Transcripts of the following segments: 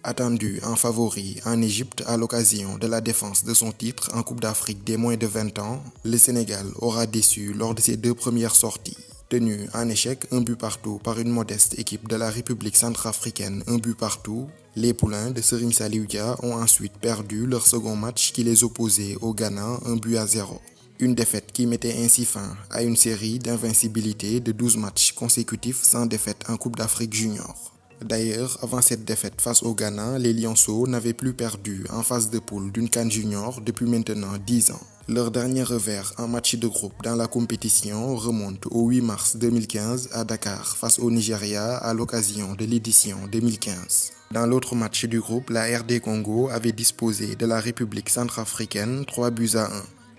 Attendu en favori en Égypte à l'occasion de la défense de son titre en Coupe d'Afrique des moins de 20 ans, le Sénégal aura déçu lors de ses deux premières sorties. Tenu en échec un but partout par une modeste équipe de la République centrafricaine un but partout, les poulains de Serigne Saliou Dia ont ensuite perdu leur second match qui les opposait au Ghana 1-0. Une défaite qui mettait ainsi fin à une série d'invincibilité de 12 matchs consécutifs sans défaite en Coupe d'Afrique junior. D'ailleurs, avant cette défaite face au Ghana, les Lionceaux n'avaient plus perdu en phase de poule d'une CAN junior depuis maintenant 10 ans. Leur dernier revers en match de groupe dans la compétition remonte au 8 mars 2015 à Dakar face au Nigeria à l'occasion de l'édition 2015. Dans l'autre match du groupe, la RD Congo avait disposé de la République centrafricaine 3-1.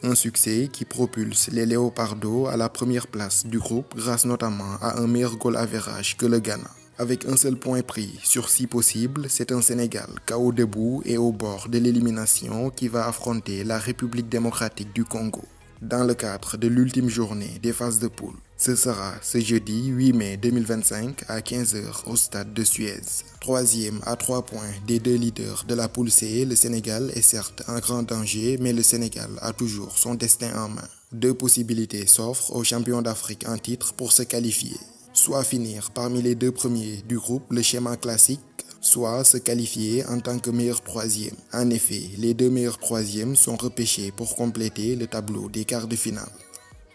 Un succès qui propulse les Léopardos à la première place du groupe grâce notamment à un meilleur goal average que le Ghana. Avec un seul point pris sur 6 possibles, c'est un Sénégal KO debout et au bord de l'élimination qui va affronter la République démocratique du Congo dans le cadre de l'ultime journée des phases de poule. Ce sera ce jeudi 8 mai 2025 à 15 h au stade de Suez. Troisième à 3 points des deux leaders de la poule C, le Sénégal est certes en grand danger, mais le Sénégal a toujours son destin en main. Deux possibilités s'offrent aux champions d'Afrique en titre pour se qualifier. Soit finir parmi les deux premiers du groupe, le schéma classique, soit se qualifier en tant que meilleur troisième. En effet, les deux meilleurs troisièmes sont repêchés pour compléter le tableau des quarts de finale.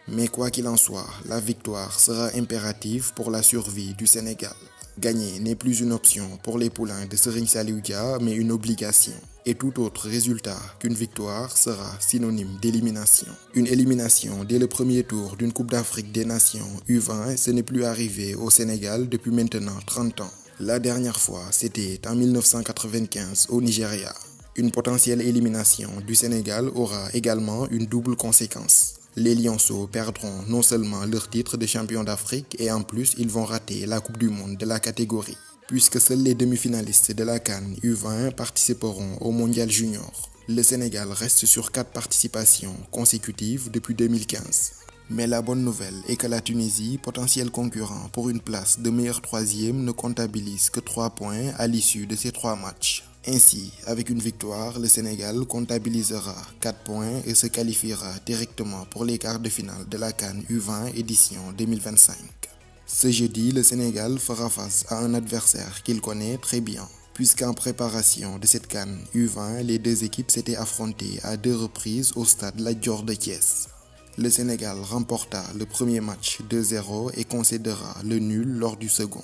Mais quoi qu'il en soit, la victoire sera impérative pour la survie du Sénégal. Gagner n'est plus une option pour les poulains de Serigne Saliou Dia, mais une obligation. Et tout autre résultat qu'une victoire sera synonyme d'élimination. Une élimination dès le premier tour d'une Coupe d'Afrique des Nations U20, ce n'est plus arrivé au Sénégal depuis maintenant 30 ans. La dernière fois, c'était en 1995 au Nigeria. Une potentielle élimination du Sénégal aura également une double conséquence. Les Lionceaux perdront non seulement leur titre de champion d'Afrique et en plus ils vont rater la Coupe du Monde de la catégorie, puisque seuls les demi-finalistes de la CAN U20 participeront au Mondial Junior. Le Sénégal reste sur 4 participations consécutives depuis 2015. Mais la bonne nouvelle est que la Tunisie, potentiel concurrent pour une place de meilleur troisième, ne comptabilise que 3 points à l'issue de ces 3 matchs. Ainsi, avec une victoire, le Sénégal comptabilisera 4 points et se qualifiera directement pour les quarts de finale de la CAN U20 édition 2025. Ce jeudi, le Sénégal fera face à un adversaire qu'il connaît très bien, puisqu'en préparation de cette CAN U20, les deux équipes s'étaient affrontées à 2 reprises au stade Lat Dior de Thiès. Le Sénégal remporta le premier match 2-0 et concédera le nul lors du second.